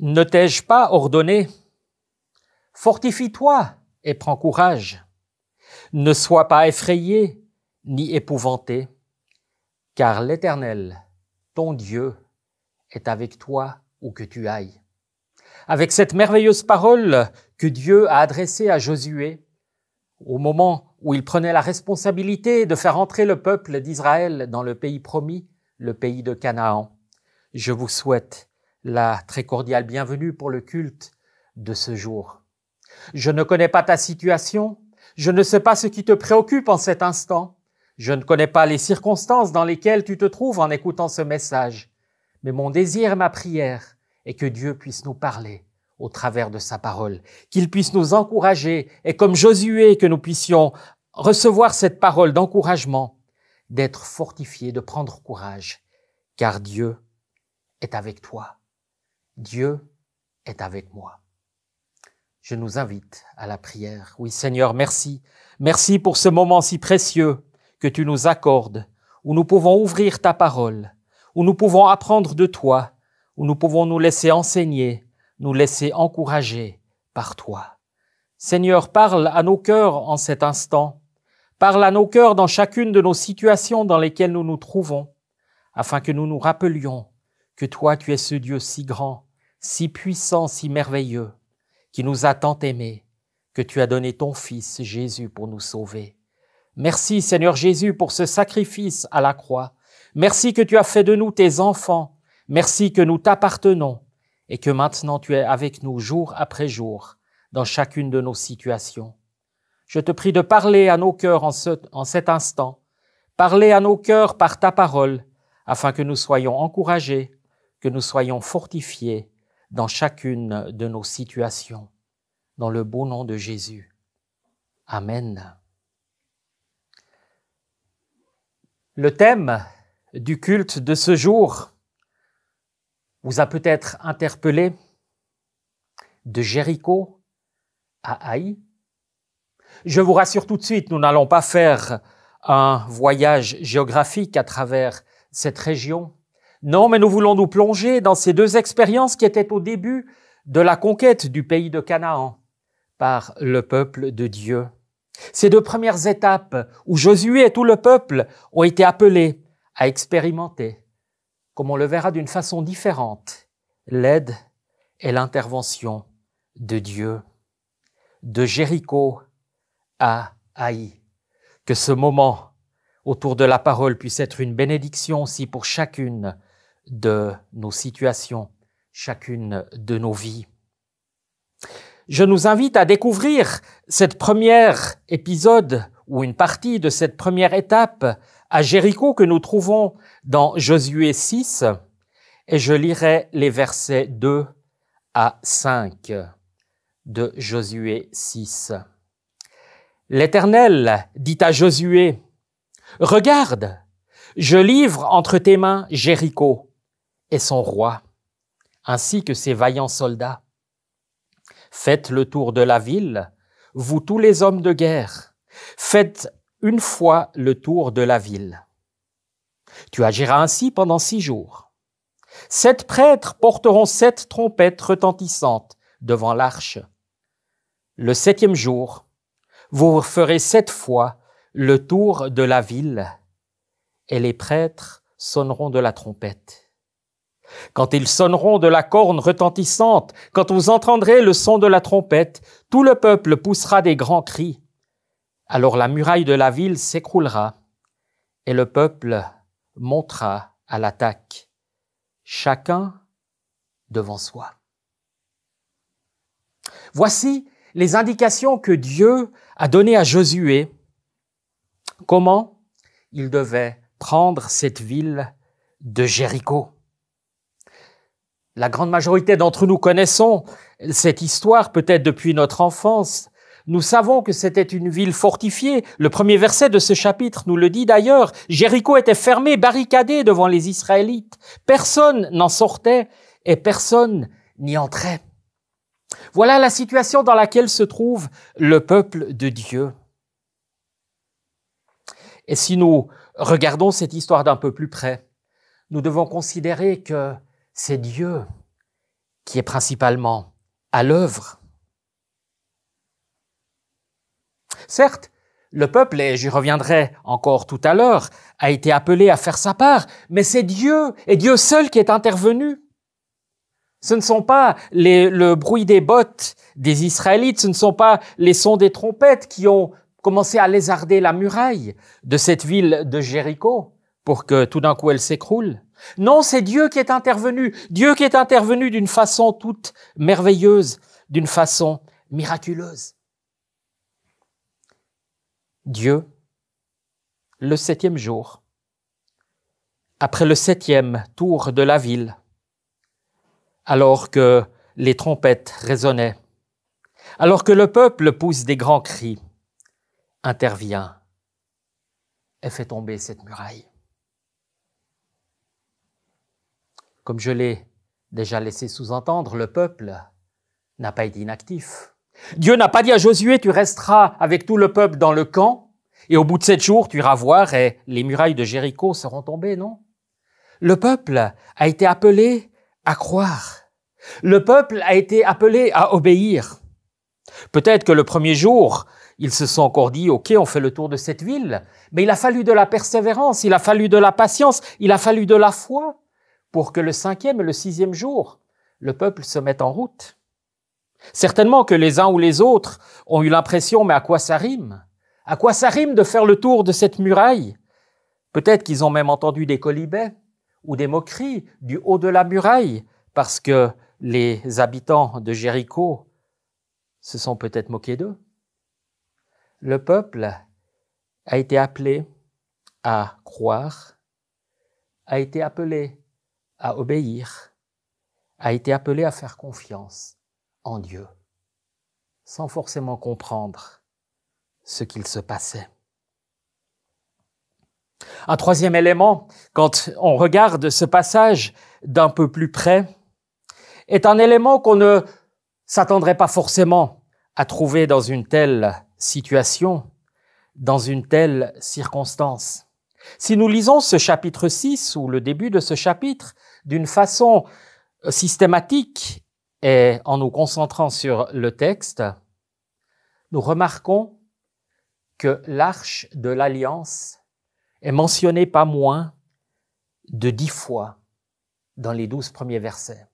Ne t'ai-je pas ordonné? Fortifie-toi et prends courage. Ne sois pas effrayé ni épouvanté, car l'Éternel, ton Dieu, est avec toi où que tu ailles. Avec cette merveilleuse parole que Dieu a adressée à Josué, au moment où il prenait la responsabilité de faire entrer le peuple d'Israël dans le pays promis, le pays de Canaan, je vous souhaite la très cordiale bienvenue pour le culte de ce jour. Je ne connais pas ta situation, je ne sais pas ce qui te préoccupe en cet instant, je ne connais pas les circonstances dans lesquelles tu te trouves en écoutant ce message, mais mon désir et ma prière est que Dieu puisse nous parler au travers de sa parole, qu'il puisse nous encourager et comme Josué, que nous puissions recevoir cette parole d'encouragement, d'être fortifiés, de prendre courage, car Dieu est avec toi. Dieu est avec moi. Je nous invite à la prière. Oui, Seigneur, merci. Merci pour ce moment si précieux que tu nous accordes, où nous pouvons ouvrir ta parole, où nous pouvons apprendre de toi, où nous pouvons nous laisser enseigner, nous laisser encourager par toi. Seigneur, parle à nos cœurs en cet instant. Parle à nos cœurs dans chacune de nos situations dans lesquelles nous nous trouvons, afin que nous nous rappelions que toi, tu es ce Dieu si grand, si puissant, si merveilleux, qui nous a tant aimés, que tu as donné ton Fils Jésus pour nous sauver. Merci Seigneur Jésus pour ce sacrifice à la croix. Merci que tu as fait de nous tes enfants. Merci que nous t'appartenons et que maintenant tu es avec nous jour après jour dans chacune de nos situations. Je te prie de parler à nos cœurs en cet instant. Parler à nos cœurs par ta parole afin que nous soyons encouragés, que nous soyons fortifiés dans chacune de nos situations. Dans le beau nom de Jésus. Amen. Le thème du culte de ce jour vous a peut-être interpellé. De Jéricho à Haï. Je vous rassure tout de suite, nous n'allons pas faire un voyage géographique à travers cette région. Non, mais nous voulons nous plonger dans ces deux expériences qui étaient au début de la conquête du pays de Canaan par le peuple de Dieu. Ces deux premières étapes où Josué et tout le peuple ont été appelés à expérimenter, comme on le verra d'une façon différente, l'aide et l'intervention de Dieu. De Jéricho à Haï. Que ce moment autour de la parole puisse être une bénédiction aussi pour chacune de nos situations, chacune de nos vies. Je nous invite à découvrir cette première épisode ou une partie de cette première étape à Jéricho que nous trouvons dans Josué 6 et je lirai les versets 2 à 5 de Josué 6. L'Éternel dit à Josué, « Regarde, je livre entre tes mains Jéricho et son roi, ainsi que ses vaillants soldats. Faites le tour de la ville, vous tous les hommes de guerre. Faites une fois le tour de la ville. Tu agiras ainsi pendant 6 jours. 7 prêtres porteront 7 trompettes retentissantes devant l'arche. Le 7e jour, vous ferez 7 fois le tour de la ville et les prêtres sonneront de la trompette. Quand ils sonneront de la corne retentissante, quand vous entendrez le son de la trompette, tout le peuple poussera des grands cris. Alors la muraille de la ville s'écroulera et le peuple montera à l'attaque, chacun devant soi. » Voici les indications que Dieu a données à Josué, comment il devait prendre cette ville de Jéricho. La grande majorité d'entre nous connaissons cette histoire peut-être depuis notre enfance. Nous savons que c'était une ville fortifiée. Le premier verset de ce chapitre nous le dit d'ailleurs. Jéricho était fermé, barricadé devant les Israélites. Personne n'en sortait et personne n'y entrait. Voilà la situation dans laquelle se trouve le peuple de Dieu. Et si nous regardons cette histoire d'un peu plus près, nous devons considérer que c'est Dieu qui est principalement à l'œuvre. Certes, le peuple, et j'y reviendrai encore tout à l'heure, a été appelé à faire sa part, mais c'est Dieu, et Dieu seul qui est intervenu. Ce ne sont pas le bruit des bottes des Israélites, ce ne sont pas les sons des trompettes qui ont commencé à lézarder la muraille de cette ville de Jéricho pour que tout d'un coup elle s'écroule. Non, c'est Dieu qui est intervenu d'une façon toute merveilleuse, d'une façon miraculeuse. Dieu, le 7e jour, après le 7e tour de la ville, alors que les trompettes résonnaient, alors que le peuple pousse des grands cris, intervient et fait tomber cette muraille. Comme je l'ai déjà laissé sous-entendre, le peuple n'a pas été inactif. Dieu n'a pas dit à Josué, tu resteras avec tout le peuple dans le camp, et au bout de 7 jours, tu iras voir et les murailles de Jéricho seront tombées, non? Le peuple a été appelé à croire. Le peuple a été appelé à obéir. Peut-être que le premier jour, ils se sont encore dit, OK, on fait le tour de cette ville, mais il a fallu de la persévérance, il a fallu de la patience, il a fallu de la foi pour que le 5e et le 6e jour, le peuple se mette en route. Certainement que les uns ou les autres ont eu l'impression, mais à quoi ça rime? À quoi ça rime de faire le tour de cette muraille? Peut-être qu'ils ont même entendu des quolibets ou des moqueries du haut de la muraille, parce que les habitants de Jéricho se sont peut-être moqués d'eux. Le peuple a été appelé à croire, a été appelé à obéir, a été appelé à faire confiance en Dieu, sans forcément comprendre ce qu'il se passait. Un troisième élément, quand on regarde ce passage d'un peu plus près, est un élément qu'on ne s'attendrait pas forcément à trouver dans une telle situation, dans une telle circonstance. Si nous lisons ce chapitre 6 ou le début de ce chapitre d'une façon systématique et en nous concentrant sur le texte, nous remarquons que l'arche de l'Alliance est mentionnée pas moins de 10 fois dans les 12 premiers versets.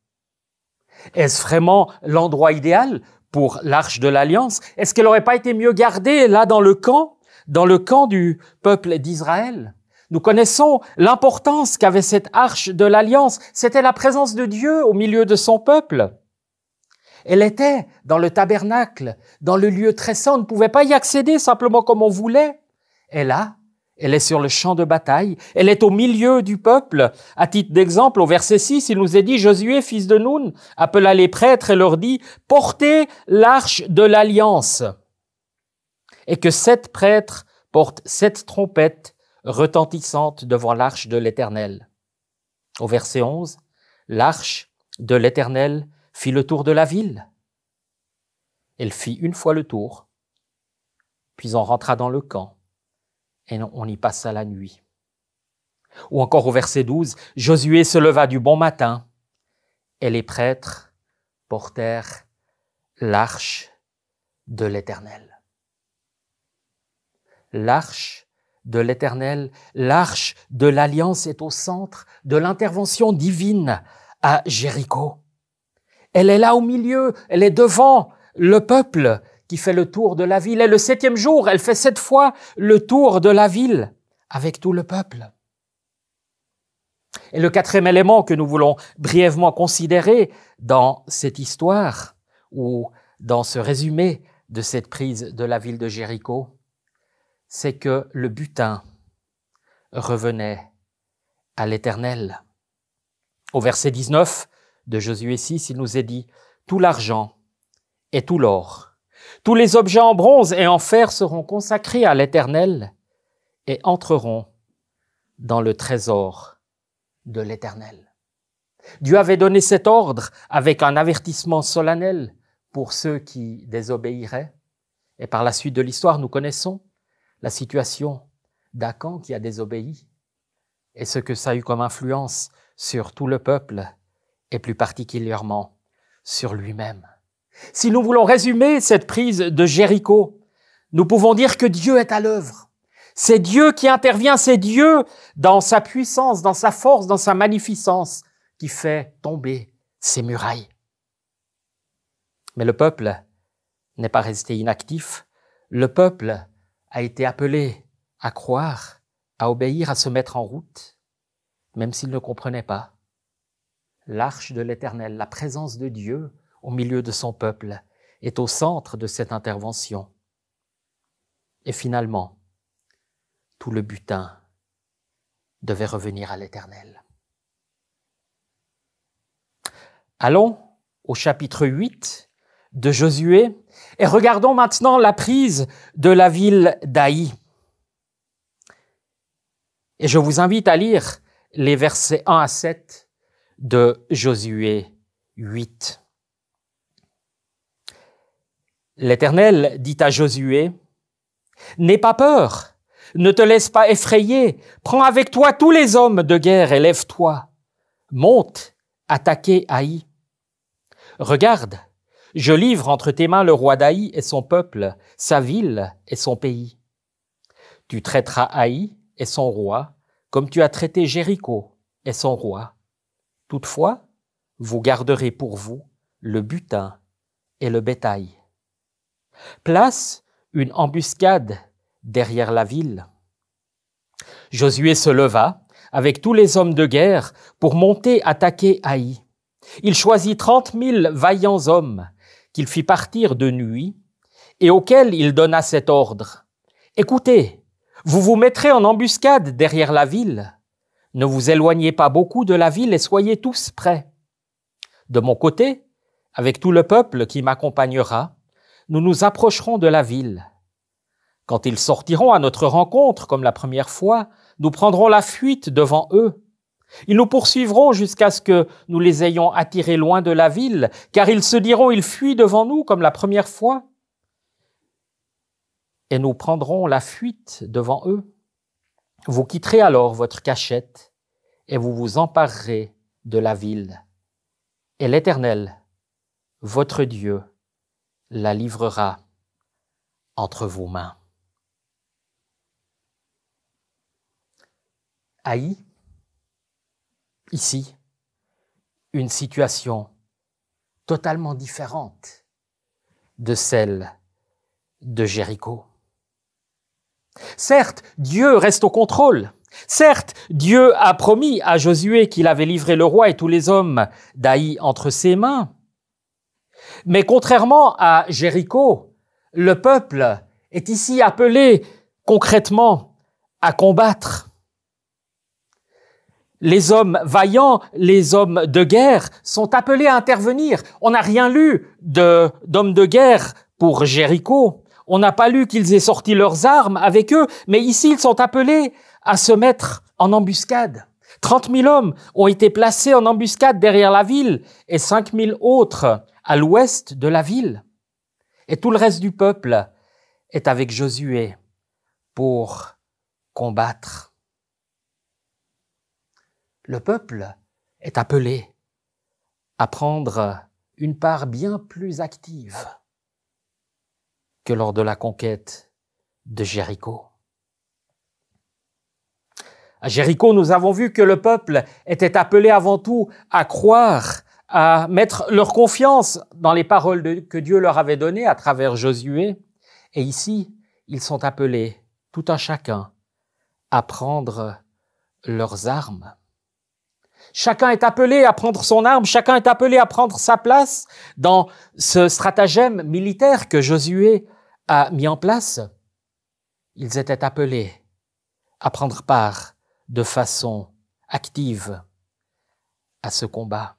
Est-ce vraiment l'endroit idéal pour l'arche de l'Alliance? Est-ce qu'elle n'aurait pas été mieux gardée là dans le camp du peuple d'Israël? Nous connaissons l'importance qu'avait cette arche de l'Alliance. C'était la présence de Dieu au milieu de son peuple. Elle était dans le tabernacle, dans le lieu très saint. On ne pouvait pas y accéder simplement comme on voulait. Et là, elle est sur le champ de bataille. Elle est au milieu du peuple. À titre d'exemple, au verset 6, il nous est dit, Josué, fils de Nun, appela les prêtres et leur dit, portez l'arche de l'Alliance. Et que 7 prêtres portent 7 trompettes retentissantes devant l'arche de l'Éternel. Au verset 11, l'arche de l'Éternel fit le tour de la ville. Elle fit une fois le tour, puis on rentra dans le camp et on y passa la nuit. Ou encore au verset 12, Josué se leva du bon matin et les prêtres portèrent l'arche de l'Éternel. L'arche de l'Éternel, l'arche de l'Alliance est au centre de l'intervention divine à Jéricho. Elle est là au milieu, elle est devant le peuple qui fait le tour de la ville. Et le 7e jour, elle fait 7 fois le tour de la ville avec tout le peuple. Et le 4e élément que nous voulons brièvement considérer dans cette histoire ou dans ce résumé de cette prise de la ville de Jéricho, c'est que le butin revenait à l'Éternel. Au verset 19 de Josué 6, il nous est dit « Tout l'argent et tout l'or, tous les objets en bronze et en fer seront consacrés à l'Éternel et entreront dans le trésor de l'Éternel. » Dieu avait donné cet ordre avec un avertissement solennel pour ceux qui désobéiraient. Et par la suite de l'histoire, nous connaissons la situation d'Akan qui a désobéi et ce que ça a eu comme influence sur tout le peuple et plus particulièrement sur lui-même. Si nous voulons résumer cette prise de Jéricho, nous pouvons dire que Dieu est à l'œuvre. C'est Dieu qui intervient, c'est Dieu dans sa puissance, dans sa force, dans sa magnificence qui fait tomber ces murailles. Mais le peuple n'est pas resté inactif. Le peuple a été appelé à croire, à obéir, à se mettre en route, même s'il ne comprenait pas. L'arche de l'Éternel, la présence de Dieu au milieu de son peuple, est au centre de cette intervention. Et finalement, tout le butin devait revenir à l'Éternel. Allons au chapitre 8 de Josué et regardons maintenant la prise de la ville d'Aï. Et je vous invite à lire les versets 1 à 7 de Josué 8. L'Éternel dit à Josué, « N'aie pas peur, ne te laisse pas effrayer, prends avec toi tous les hommes de guerre et lève-toi. Monte, attaquer Haï. Regarde, je livre entre tes mains le roi d'Haï et son peuple, sa ville et son pays. Tu traiteras Haï et son roi comme tu as traité Jéricho et son roi. Toutefois, vous garderez pour vous le butin et le bétail. Place une embuscade derrière la ville. » Josué se leva avec tous les hommes de guerre pour monter attaquer Haï. Il choisit 30 000 vaillants hommes qu'il fit partir de nuit et auxquels il donna cet ordre. « Écoutez, vous vous mettrez en embuscade derrière la ville. Ne vous éloignez pas beaucoup de la ville et soyez tous prêts. De mon côté, avec tout le peuple qui m'accompagnera, nous nous approcherons de la ville. Quand ils sortiront à notre rencontre, comme la première fois, nous prendrons la fuite devant eux. Ils nous poursuivront jusqu'à ce que nous les ayons attirés loin de la ville, car ils se diront, ils fuient devant nous comme la première fois. Et nous prendrons la fuite devant eux. Vous quitterez alors votre cachette et vous vous emparerez de la ville. Et l'Éternel, votre Dieu, la livrera entre vos mains. » Haï, ici, une situation totalement différente de celle de Jéricho. Certes, Dieu reste au contrôle. Certes, Dieu a promis à Josué qu'il avait livré le roi et tous les hommes d'Haï entre ses mains. Mais contrairement à Jéricho, le peuple est ici appelé concrètement à combattre. Les hommes vaillants, les hommes de guerre sont appelés à intervenir. On n'a rien lu d'hommes de guerre pour Jéricho. On n'a pas lu qu'ils aient sorti leurs armes avec eux, mais ici ils sont appelés à se mettre en embuscade. 30 000 hommes ont été placés en embuscade derrière la ville et 5 000 autres à l'ouest de la ville. Et tout le reste du peuple est avec Josué pour combattre. Le peuple est appelé à prendre une part bien plus active que lors de la conquête de Jéricho. À Jéricho, nous avons vu que le peuple était appelé avant tout à croire, à mettre leur confiance dans les paroles que Dieu leur avait données à travers Josué. Et ici, ils sont appelés, tout un chacun, à prendre leurs armes. Chacun est appelé à prendre son arme, chacun est appelé à prendre sa place dans ce stratagème militaire que Josué a mis en place. Ils étaient appelés à prendre part de façon active à ce combat.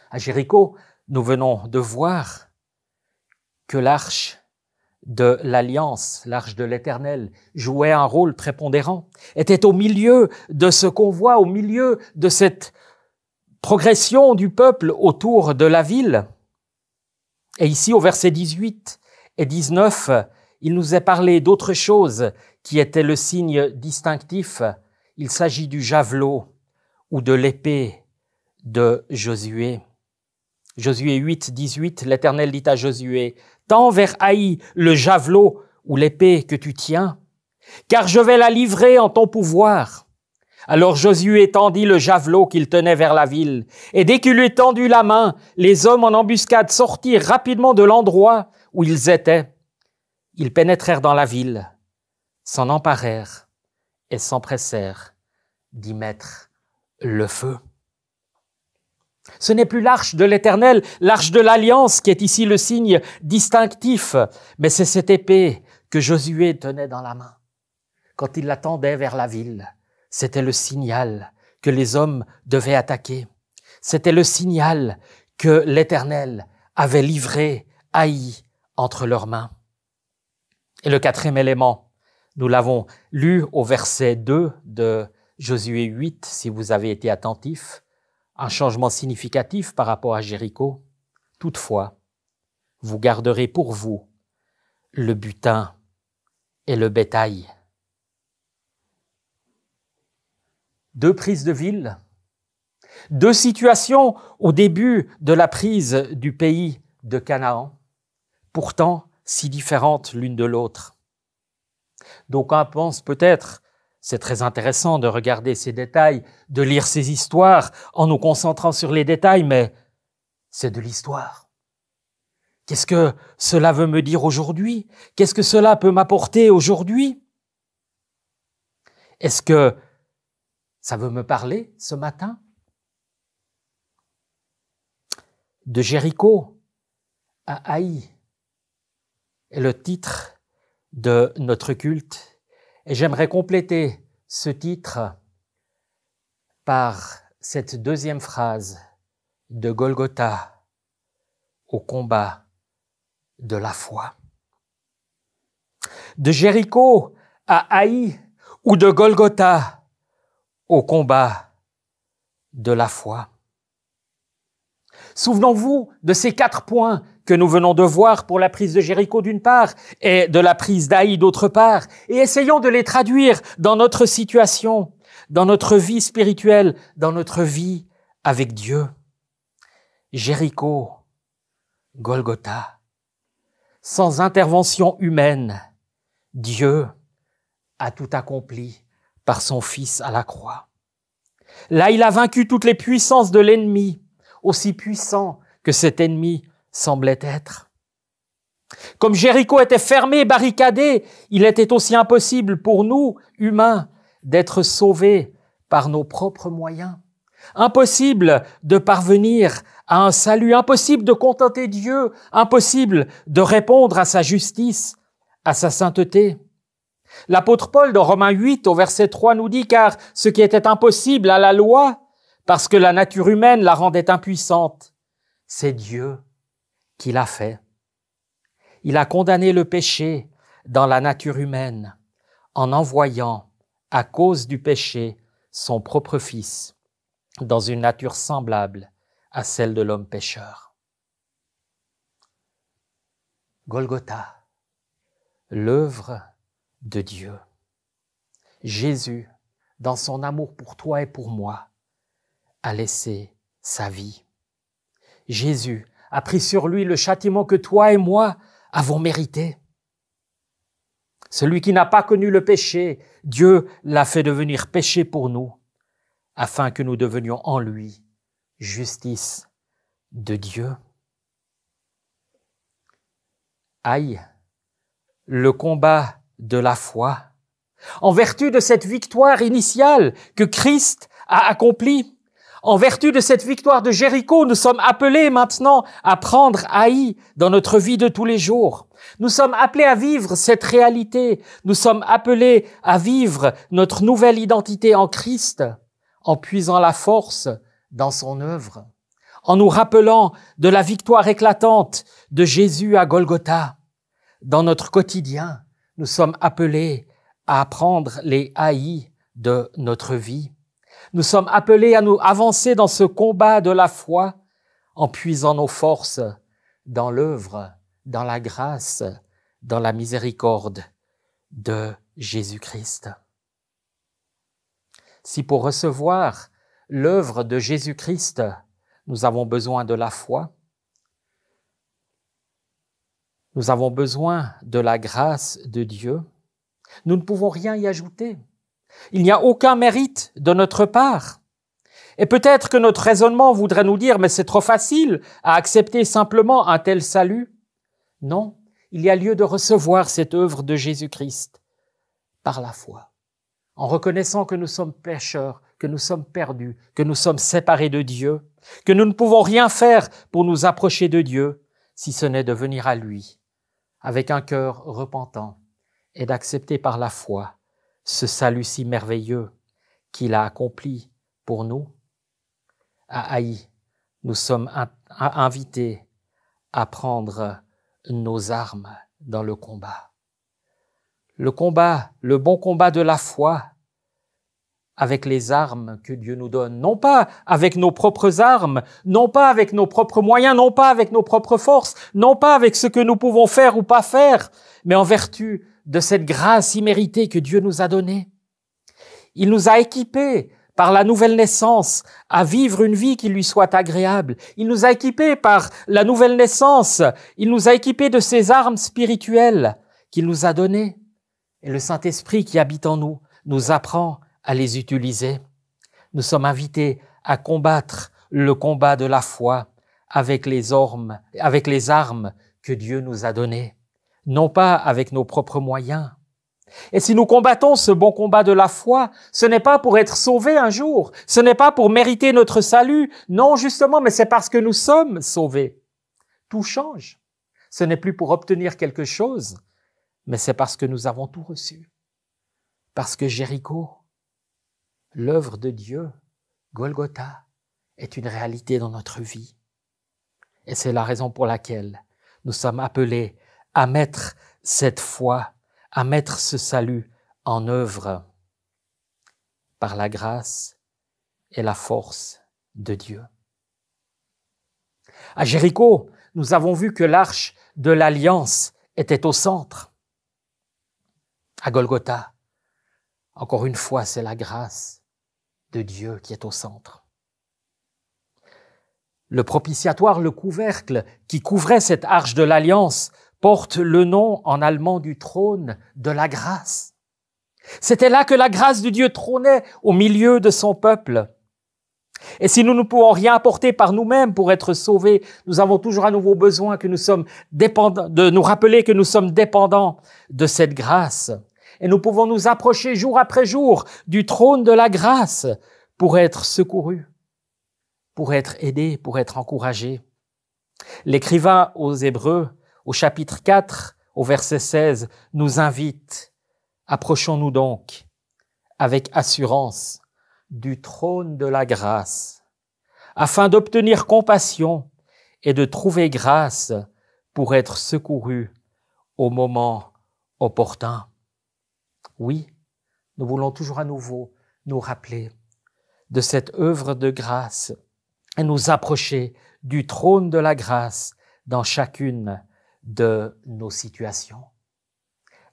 À Jéricho, nous venons de voir que l'arche de l'Alliance, l'arche de l'Éternel, jouait un rôle prépondérant, était au milieu de ce convoi, au milieu de cette progression du peuple autour de la ville. Et ici, au verset 18 et 19, il nous est parlé d'autre chose qui était le signe distinctif. Il s'agit du javelot ou de l'épée de Josué. Josué 8, 18, l'Éternel dit à Josué, « Tends vers Haï le javelot ou l'épée que tu tiens, car je vais la livrer en ton pouvoir. » Alors Josué tendit le javelot qu'il tenait vers la ville, et dès qu'il lui eut tendu la main, les hommes en embuscade sortirent rapidement de l'endroit où ils étaient. Ils pénétrèrent dans la ville, s'en emparèrent et s'empressèrent d'y mettre le feu. Ce n'est plus l'arche de l'Éternel, l'arche de l'Alliance qui est ici le signe distinctif, mais c'est cette épée que Josué tenait dans la main. Quand il la tendait vers la ville, c'était le signal que les hommes devaient attaquer. C'était le signal que l'Éternel avait livré Haï entre leurs mains. Et le quatrième élément, nous l'avons lu au verset 2 de Josué 8, si vous avez été attentifs, un changement significatif par rapport à Jéricho. Toutefois, vous garderez pour vous le butin et le bétail. Deux prises de ville, deux situations au début de la prise du pays de Canaan, pourtant si différentes l'une de l'autre. D'aucuns pensent peut-être, c'est très intéressant de regarder ces détails, de lire ces histoires en nous concentrant sur les détails, mais c'est de l'histoire. Qu'est-ce que cela veut me dire aujourd'hui? Qu'est-ce que cela peut m'apporter aujourd'hui? Est-ce que ça veut me parler ce matin? De Jéricho à Haï est le titre de notre culte. Et j'aimerais compléter ce titre par cette deuxième phrase de Golgotha au combat de la foi. De Jéricho à Haï ou de Golgotha au combat de la foi. Souvenons-vous de ces 4 points que nous venons de voir pour la prise de Jéricho d'une part et de la prise d'Haï d'autre part, et essayons de les traduire dans notre situation, dans notre vie spirituelle, dans notre vie avec Dieu. Jéricho, Golgotha. Sans intervention humaine, Dieu a tout accompli par son Fils à la croix. Là, il a vaincu toutes les puissances de l'ennemi, aussi puissant que cet ennemi semblait être. Comme Jéricho était fermé, barricadé, il était aussi impossible pour nous, humains, d'être sauvés par nos propres moyens. Impossible de parvenir à un salut, impossible de contenter Dieu, impossible de répondre à sa justice, à sa sainteté. L'apôtre Paul, dans Romains 8, au verset 3, nous dit « Car ce qui était impossible à la loi, parce que la nature humaine la rendait impuissante, c'est Dieu qui l'a fait. Il a condamné le péché dans la nature humaine en envoyant, à cause du péché, son propre Fils dans une nature semblable à celle de l'homme pécheur. » Golgotha, l'œuvre de Dieu. Jésus, dans son amour pour toi et pour moi, a laissé sa vie. Jésus a pris sur lui le châtiment que toi et moi avons mérité. Celui qui n'a pas connu le péché, Dieu l'a fait devenir péché pour nous, afin que nous devenions en lui justice de Dieu. Aïe, le combat de la foi, en vertu de cette victoire initiale que Christ a accomplie. En vertu de cette victoire de Jéricho, nous sommes appelés maintenant à prendre Haï dans notre vie de tous les jours. Nous sommes appelés à vivre cette réalité. Nous sommes appelés à vivre notre nouvelle identité en Christ, en puisant la force dans son œuvre, en nous rappelant de la victoire éclatante de Jésus à Golgotha. Dans notre quotidien, nous sommes appelés à prendre les Haï de notre vie. Nous sommes appelés à nous avancer dans ce combat de la foi en puisant nos forces dans l'œuvre, dans la grâce, dans la miséricorde de Jésus-Christ. Si pour recevoir l'œuvre de Jésus-Christ, nous avons besoin de la foi. Nous avons besoin de la grâce de Dieu. Nous ne pouvons rien y ajouter. Il n'y a aucun mérite de notre part. Et peut-être que notre raisonnement voudrait nous dire « mais c'est trop facile à accepter simplement un tel salut ». Non, il y a lieu de recevoir cette œuvre de Jésus-Christ par la foi, en reconnaissant que nous sommes pécheurs, que nous sommes perdus, que nous sommes séparés de Dieu, que nous ne pouvons rien faire pour nous approcher de Dieu, si ce n'est de venir à lui, avec un cœur repentant, et d'accepter par la foi ce salut si merveilleux qu'il a accompli pour nous. À Haï, nous sommes invités à prendre nos armes dans le combat. Le combat, le bon combat de la foi, avec les armes que Dieu nous donne, non pas avec nos propres armes, non pas avec nos propres moyens, non pas avec nos propres forces, non pas avec ce que nous pouvons faire ou pas faire, mais en vertu de cette grâce imméritée que Dieu nous a donnée. Il nous a équipés par la nouvelle naissance à vivre une vie qui lui soit agréable. Il nous a équipés par la nouvelle naissance. Il nous a équipés de ces armes spirituelles qu'il nous a données. Et le Saint-Esprit qui habite en nous nous apprend à les utiliser. Nous sommes invités à combattre le combat de la foi avec les armes que Dieu nous a données, non pas avec nos propres moyens. Et si nous combattons ce bon combat de la foi, ce n'est pas pour être sauvés un jour, ce n'est pas pour mériter notre salut, non justement, mais c'est parce que nous sommes sauvés. Tout change. Ce n'est plus pour obtenir quelque chose, mais c'est parce que nous avons tout reçu. Parce que Jéricho, l'œuvre de Dieu, Golgotha, est une réalité dans notre vie. Et c'est la raison pour laquelle nous sommes appelés à mettre cette foi, à mettre ce salut en œuvre par la grâce et la force de Dieu. À Jéricho, nous avons vu que l'arche de l'Alliance était au centre. À Golgotha, encore une fois, c'est la grâce de Dieu qui est au centre. Le propitiatoire, le couvercle qui couvrait cette arche de l'Alliance, porte le nom en allemand du trône de la grâce. C'était là que la grâce de Dieu trônait au milieu de son peuple. Et si nous ne pouvons rien apporter par nous-mêmes pour être sauvés, nous avons toujours à nouveau besoin que nous sommes dépendants, de nous rappeler que nous sommes dépendants de cette grâce. Et nous pouvons nous approcher jour après jour du trône de la grâce pour être secourus, pour être aidés, pour être encouragés. L'écrivain aux Hébreux, au chapitre 4, au verset 16, nous invite « Approchons-nous donc avec assurance du trône de la grâce, afin d'obtenir compassion et de trouver grâce pour être secourus au moment opportun. » Oui, nous voulons toujours à nouveau nous rappeler de cette œuvre de grâce et nous approcher du trône de la grâce dans chacune de nos situations.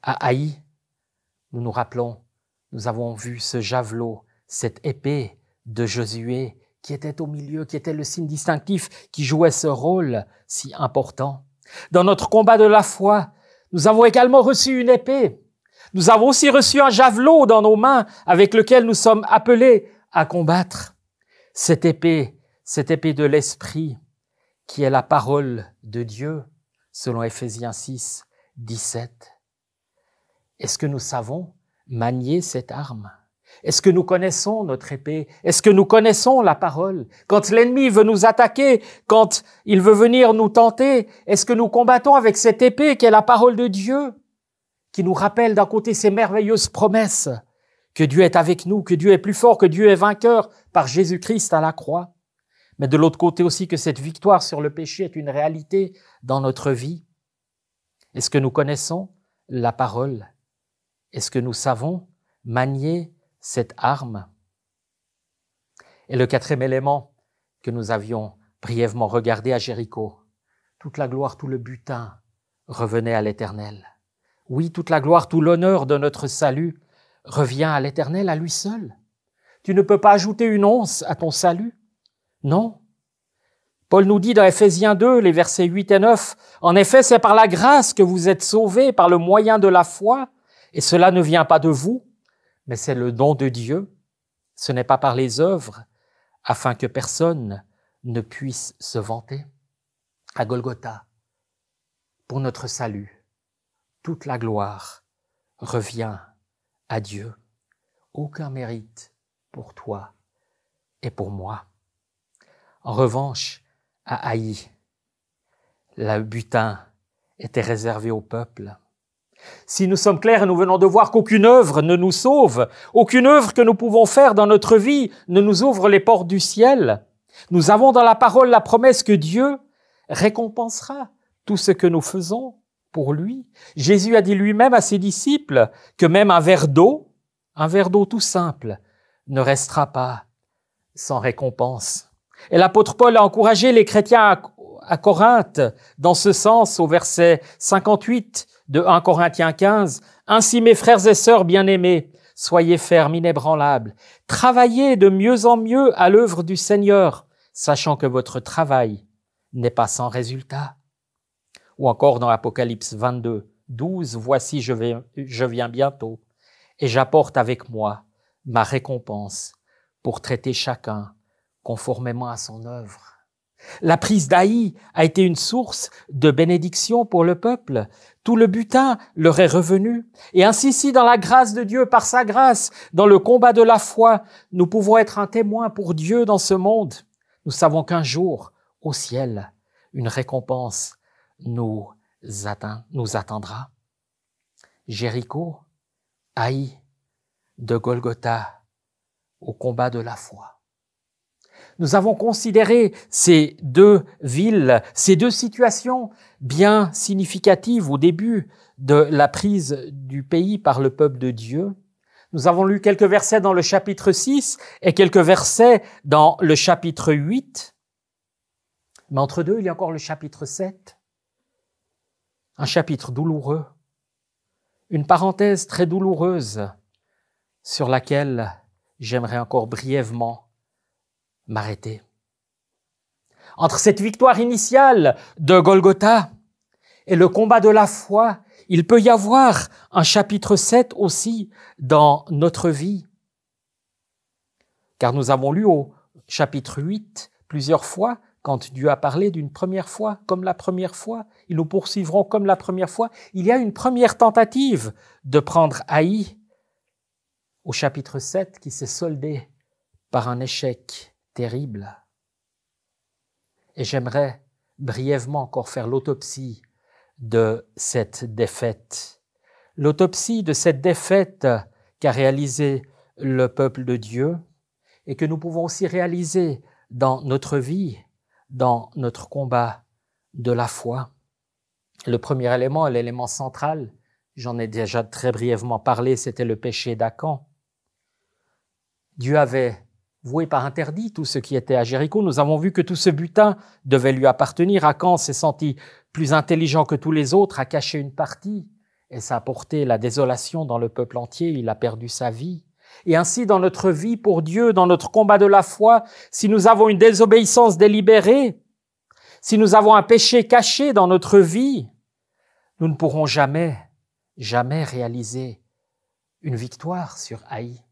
À Haï, nous nous rappelons, nous avons vu ce javelot, cette épée de Josué qui était au milieu, qui était le signe distinctif, qui jouait ce rôle si important. Dans notre combat de la foi, nous avons également reçu une épée. Nous avons aussi reçu un javelot dans nos mains avec lequel nous sommes appelés à combattre. Cette épée de l'Esprit qui est la parole de Dieu, selon Éphésiens 6, 17. Est-ce que nous savons manier cette arme? Est-ce que nous connaissons notre épée? Est-ce que nous connaissons la parole? Quand l'ennemi veut nous attaquer, quand il veut venir nous tenter, est-ce que nous combattons avec cette épée qui est la parole de Dieu, qui nous rappelle d'un côté ces merveilleuses promesses, que Dieu est avec nous, que Dieu est plus fort, que Dieu est vainqueur par Jésus-Christ à la croix, mais de l'autre côté aussi que cette victoire sur le péché est une réalité dans notre vie? Est-ce que nous connaissons la parole? Est-ce que nous savons manier cette arme? Et le quatrième élément que nous avions brièvement regardé à Jéricho, toute la gloire, tout le butin revenait à l'Éternel. Oui, toute la gloire, tout l'honneur de notre salut revient à l'Éternel, à lui seul. Tu ne peux pas ajouter une once à ton salut. Non. Paul nous dit dans Ephésiens 2, les versets 8 et 9, « En effet, c'est par la grâce que vous êtes sauvés, par le moyen de la foi, et cela ne vient pas de vous, mais c'est le don de Dieu. Ce n'est pas par les œuvres, afin que personne ne puisse se vanter. » À Golgotha, pour notre salut, toute la gloire revient à Dieu. Aucun mérite pour toi et pour moi. En revanche, à Haï, le butin était réservé au peuple. Si nous sommes clairs et nous venons de voir qu'aucune œuvre ne nous sauve, aucune œuvre que nous pouvons faire dans notre vie ne nous ouvre les portes du ciel, nous avons dans la parole la promesse que Dieu récompensera tout ce que nous faisons pour lui. Jésus a dit lui-même à ses disciples que même un verre d'eau tout simple, ne restera pas sans récompense. Et l'apôtre Paul a encouragé les chrétiens à Corinthe dans ce sens au verset 58 de 1 Corinthiens 15. « Ainsi, mes frères et sœurs bien-aimés, soyez fermes, inébranlables. Travaillez de mieux en mieux à l'œuvre du Seigneur, sachant que votre travail n'est pas sans résultat. » Ou encore dans Apocalypse 22, 12, « Voici, je viens bientôt, et j'apporte avec moi ma récompense pour traiter chacun conformément à son œuvre. » La prise d'Haï a été une source de bénédiction pour le peuple. Tout le butin leur est revenu. Et ainsi, si dans la grâce de Dieu, par sa grâce, dans le combat de la foi, nous pouvons être un témoin pour Dieu dans ce monde, nous savons qu'un jour, au ciel, une récompense nous attendra. Jéricho, Haï, de Golgotha, au combat de la foi. Nous avons considéré ces deux villes, ces deux situations bien significatives au début de la prise du pays par le peuple de Dieu. Nous avons lu quelques versets dans le chapitre 6 et quelques versets dans le chapitre 8. Mais entre deux, il y a encore le chapitre 7. Un chapitre douloureux, une parenthèse très douloureuse sur laquelle j'aimerais encore brièvement m'arrêter. Entre cette victoire initiale de Golgotha et le combat de la foi, il peut y avoir un chapitre 7 aussi dans notre vie. Car nous avons lu au chapitre 8 plusieurs fois, quand Dieu a parlé d'une première fois, comme la première fois, ils nous poursuivront comme la première fois. Il y a une première tentative de prendre Haï au chapitre 7 qui s'est soldée par un échec terrible. Et j'aimerais brièvement encore faire l'autopsie de cette défaite. L'autopsie de cette défaite qu'a réalisée le peuple de Dieu et que nous pouvons aussi réaliser dans notre vie, dans notre combat de la foi. Le premier élément, l'élément central, j'en ai déjà très brièvement parlé, c'était le péché d'Acan. Dieu avait voué par interdit tout ce qui était à Jéricho. Nous avons vu que tout ce butin devait lui appartenir. Acan s'est senti plus intelligent que tous les autres, a caché une partie, et ça a porté la désolation dans le peuple entier. Il a perdu sa vie. Et ainsi, dans notre vie pour Dieu, dans notre combat de la foi, si nous avons une désobéissance délibérée, si nous avons un péché caché dans notre vie, nous ne pourrons jamais réaliser une victoire sur Haï.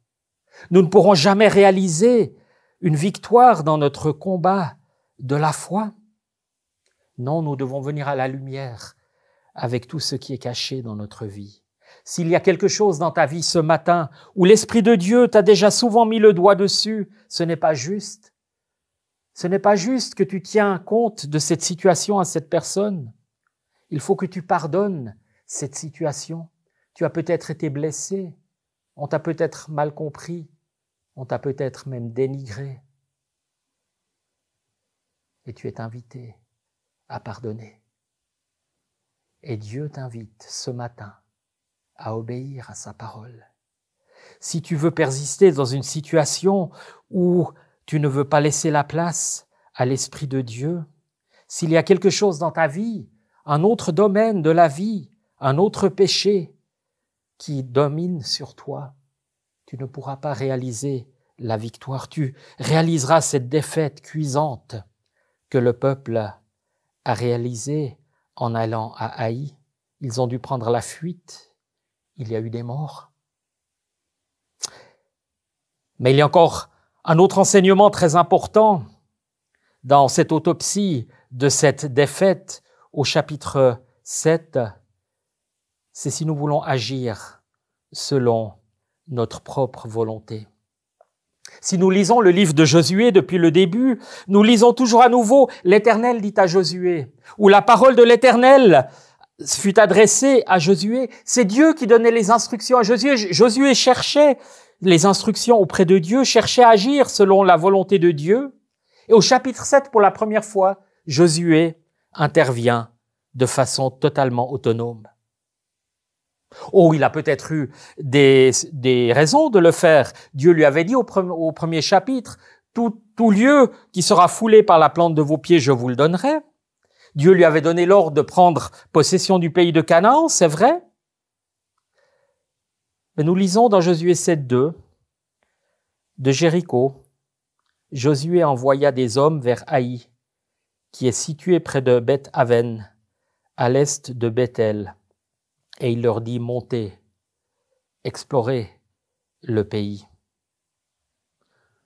Nous ne pourrons jamais réaliser une victoire dans notre combat de la foi. Non, nous devons venir à la lumière avec tout ce qui est caché dans notre vie. S'il y a quelque chose dans ta vie ce matin où l'Esprit de Dieu t'a déjà souvent mis le doigt dessus, ce n'est pas juste. Ce n'est pas juste que tu tiens compte de cette situation à cette personne. Il faut que tu pardonnes cette situation. Tu as peut-être été blessé. On t'a peut-être mal compris, on t'a peut-être même dénigré. Et tu es invité à pardonner. Et Dieu t'invite ce matin à obéir à sa parole. Si tu veux persister dans une situation où tu ne veux pas laisser la place à l'Esprit de Dieu, s'il y a quelque chose dans ta vie, un autre domaine de la vie, un autre péché, qui domine sur toi, tu ne pourras pas réaliser la victoire. Tu réaliseras cette défaite cuisante que le peuple a réalisée en allant à Haï. Ils ont dû prendre la fuite. Il y a eu des morts. Mais il y a encore un autre enseignement très important dans cette autopsie de cette défaite au chapitre 7. C'est si nous voulons agir selon notre propre volonté. Si nous lisons le livre de Josué depuis le début, nous lisons toujours à nouveau « L'Éternel dit à Josué » ou la parole de l'Éternel fut adressée à Josué. C'est Dieu qui donnait les instructions à Josué. Josué cherchait les instructions auprès de Dieu, cherchait à agir selon la volonté de Dieu. Et au chapitre 7, pour la première fois, Josué intervient de façon totalement autonome. Oh, il a peut-être eu des raisons de le faire. Dieu lui avait dit au premier chapitre, tout lieu qui sera foulé par la plante de vos pieds, je vous le donnerai. Dieu lui avait donné l'ordre de prendre possession du pays de Canaan, c'est vrai. Mais nous lisons dans Josué 7:2, de Jéricho, Josué envoya des hommes vers Haï, qui est situé près de Beth-Aven, à l'est de Bethel. Et il leur dit, montez, explorez le pays.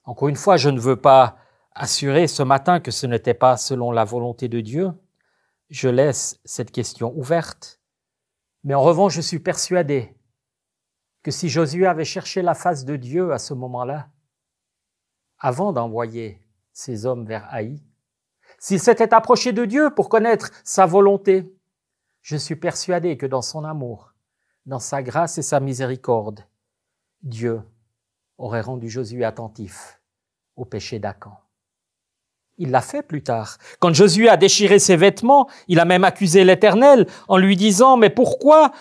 Encore une fois, je ne veux pas assurer ce matin que ce n'était pas selon la volonté de Dieu. Je laisse cette question ouverte. Mais en revanche, je suis persuadé que si Josué avait cherché la face de Dieu à ce moment-là, avant d'envoyer ses hommes vers Haï, s'il s'était approché de Dieu pour connaître sa volonté, je suis persuadé que dans son amour, dans sa grâce et sa miséricorde, Dieu aurait rendu Josué attentif au péché d'Achan. Il l'a fait plus tard. Quand Josué a déchiré ses vêtements, il a même accusé l'Éternel en lui disant « Mais pourquoi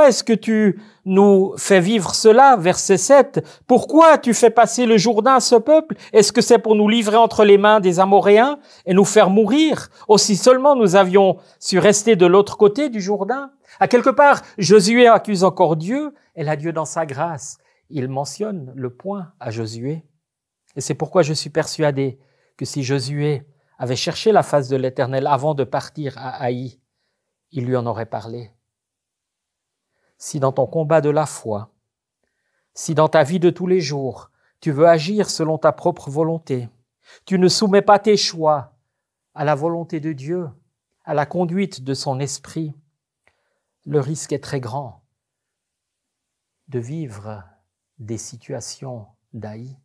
est-ce que tu nous fais vivre cela ?» Verset 7. « Pourquoi tu fais passer le Jourdain à ce peuple? Est-ce que c'est pour nous livrer entre les mains des Amoréens et nous faire mourir? Oh, si seulement nous avions su rester de l'autre côté du Jourdain. » À quelque part, Josué accuse encore Dieu et là, Dieu dans sa grâce, il mentionne le point à Josué. Et c'est pourquoi je suis persuadé que si Josué avait cherché la face de l'Éternel avant de partir à Haï, il lui en aurait parlé. Si dans ton combat de la foi, si dans ta vie de tous les jours, tu veux agir selon ta propre volonté, tu ne soumets pas tes choix à la volonté de Dieu, à la conduite de son esprit, le risque est très grand de vivre des situations d'Haï,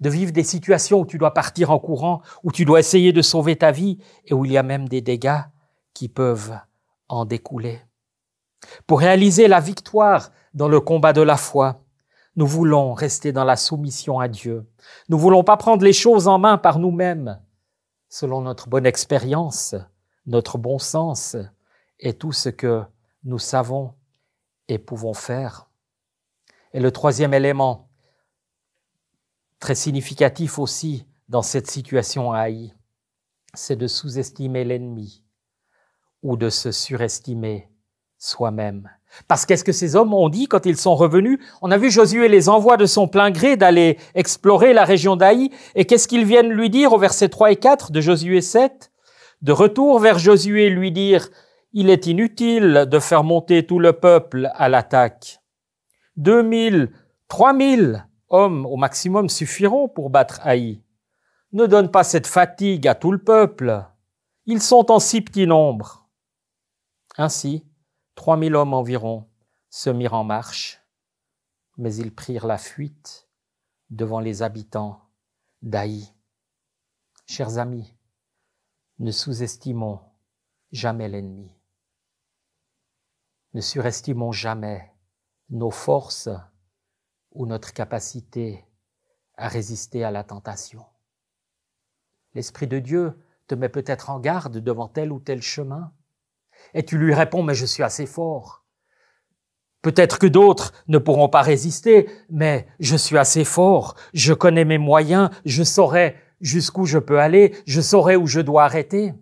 de vivre des situations où tu dois partir en courant, où tu dois essayer de sauver ta vie et où il y a même des dégâts qui peuvent en découler. Pour réaliser la victoire dans le combat de la foi, nous voulons rester dans la soumission à Dieu. Nous ne voulons pas prendre les choses en main par nous-mêmes, selon notre bonne expérience, notre bon sens et tout ce que nous savons et pouvons faire. Et le troisième élément, très significatif aussi dans cette situation à Haï, c'est de sous-estimer l'ennemi ou de se surestimer soi-même. Parce qu'est-ce que ces hommes ont dit quand ils sont revenus? On a vu Josué les envoie de son plein gré d'aller explorer la région d'Haï. Et qu'est-ce qu'ils viennent lui dire au verset 3 et 4 de Josué 7? De retour vers Josué lui dire, il est inutile de faire monter tout le peuple à l'attaque. 2000, 3000 hommes au maximum suffiront pour battre Haï. Ne donne pas cette fatigue à tout le peuple. Ils sont en si petit nombre. Ainsi, 3000 hommes environ se mirent en marche, mais ils prirent la fuite devant les habitants d'Haï. Chers amis, ne sous-estimons jamais l'ennemi. Ne surestimons jamais nos forces ou notre capacité à résister à la tentation. L'Esprit de Dieu te met peut-être en garde devant tel ou tel chemin, et tu lui réponds, mais je suis assez fort. Peut-être que d'autres ne pourront pas résister, mais je suis assez fort, je connais mes moyens, je saurai jusqu'où je peux aller, je saurai où je dois arrêter.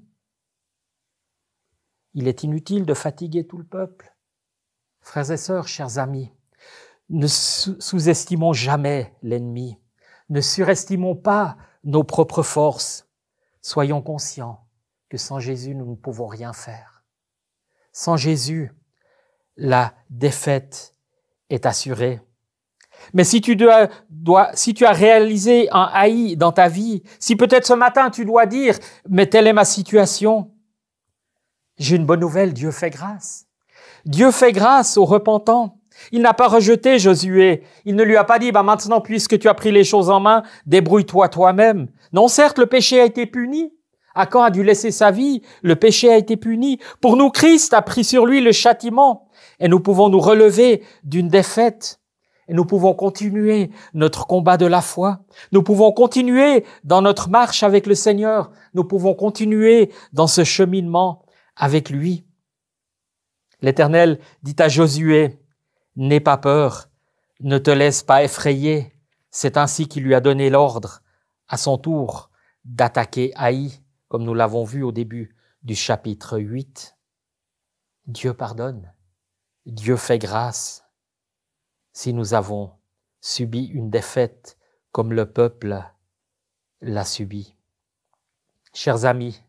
Il est inutile de fatiguer tout le peuple. Frères et sœurs, chers amis, ne sous-estimons jamais l'ennemi. Ne surestimons pas nos propres forces. Soyons conscients que sans Jésus, nous ne pouvons rien faire. Sans Jésus, la défaite est assurée. Mais si tu as réalisé un haï dans ta vie, si peut-être ce matin tu dois dire, mais telle est ma situation, j'ai une bonne nouvelle, Dieu fait grâce. Dieu fait grâce aux repentants. Il n'a pas rejeté Josué. Il ne lui a pas dit, maintenant, puisque tu as pris les choses en main, débrouille-toi toi-même. Non, certes, le péché a été puni. Achan a dû laisser sa vie. Le péché a été puni. Pour nous, Christ a pris sur lui le châtiment. Et nous pouvons nous relever d'une défaite. Et nous pouvons continuer notre combat de la foi. Nous pouvons continuer dans notre marche avec le Seigneur. Nous pouvons continuer dans ce cheminement avec lui. L'Éternel dit à Josué, « N'aie pas peur, ne te laisse pas effrayer. » C'est ainsi qu'il lui a donné l'ordre, à son tour, d'attaquer Haï, comme nous l'avons vu au début du chapitre 8. Dieu pardonne, Dieu fait grâce. Si nous avons subi une défaite comme le peuple l'a subi. Chers amis,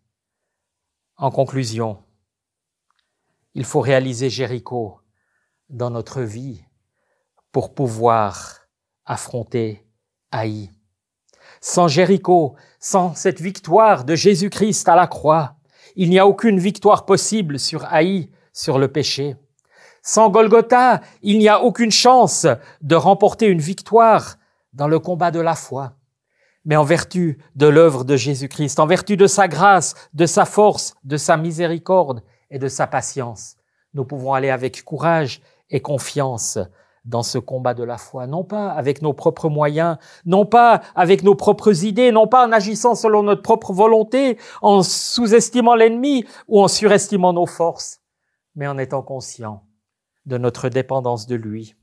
en conclusion, il faut réaliser Jéricho dans notre vie pour pouvoir affronter Haï. Sans Jéricho, sans cette victoire de Jésus-Christ à la croix, il n'y a aucune victoire possible sur Haï, sur le péché. Sans Golgotha, il n'y a aucune chance de remporter une victoire dans le combat de la foi. Mais en vertu de l'œuvre de Jésus-Christ, en vertu de sa grâce, de sa force, de sa miséricorde et de sa patience, nous pouvons aller avec courage et confiance dans ce combat de la foi, non pas avec nos propres moyens, non pas avec nos propres idées, non pas en agissant selon notre propre volonté, en sous-estimant l'ennemi ou en surestimant nos forces, mais en étant conscients de notre dépendance de lui,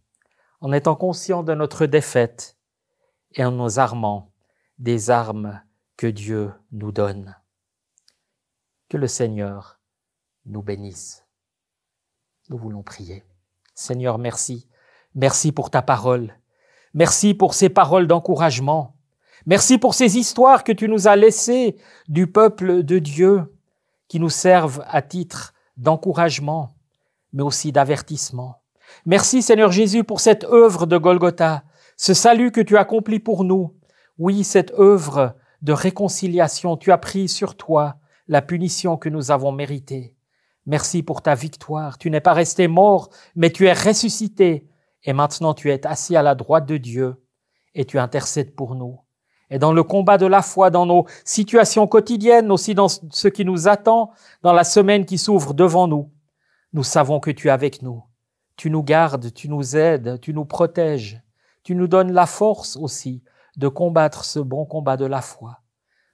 en étant conscients de notre défaite et en nous armant des armes que Dieu nous donne. Que le Seigneur nous bénisse. Nous voulons prier. Seigneur, merci. Merci pour ta parole. Merci pour ces paroles d'encouragement. Merci pour ces histoires que tu nous as laissées du peuple de Dieu qui nous servent à titre d'encouragement, mais aussi d'avertissement. Merci Seigneur Jésus pour cette œuvre de Golgotha, ce salut que tu accomplis pour nous. Oui, cette œuvre de réconciliation, tu as pris sur toi la punition que nous avons méritée. Merci pour ta victoire. Tu n'es pas resté mort, mais tu es ressuscité. Et maintenant, tu es assis à la droite de Dieu et tu intercèdes pour nous. Et dans le combat de la foi, dans nos situations quotidiennes, aussi dans ce qui nous attend, dans la semaine qui s'ouvre devant nous, nous savons que tu es avec nous. Tu nous gardes, tu nous aides, tu nous protèges. Tu nous donnes la force aussi de combattre ce bon combat de la foi.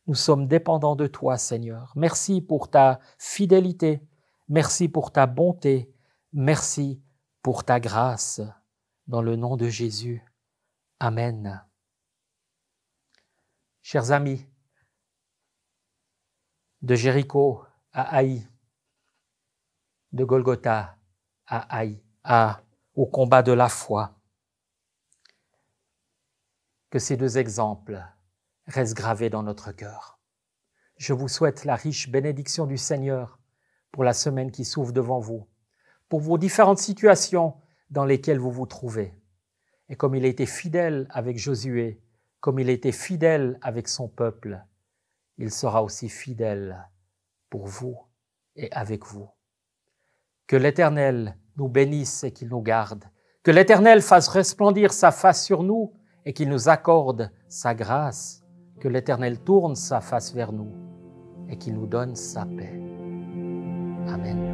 Nous sommes dépendants de toi, Seigneur. Merci pour ta fidélité. Merci pour ta bonté. Merci pour ta grâce. Dans le nom de Jésus. Amen. Chers amis, de Jéricho à Haï, de Golgotha à Haï, au combat de la foi, que ces deux exemples restent gravés dans notre cœur. Je vous souhaite la riche bénédiction du Seigneur pour la semaine qui s'ouvre devant vous, pour vos différentes situations dans lesquelles vous vous trouvez. Et comme il a été fidèle avec Josué, comme il a été fidèle avec son peuple, il sera aussi fidèle pour vous et avec vous. Que l'Éternel nous bénisse et qu'il nous garde. Que l'Éternel fasse resplendir sa face sur nous et qu'il nous accorde sa grâce. Que l'Éternel tourne sa face vers nous et qu'il nous donne sa paix. Amen.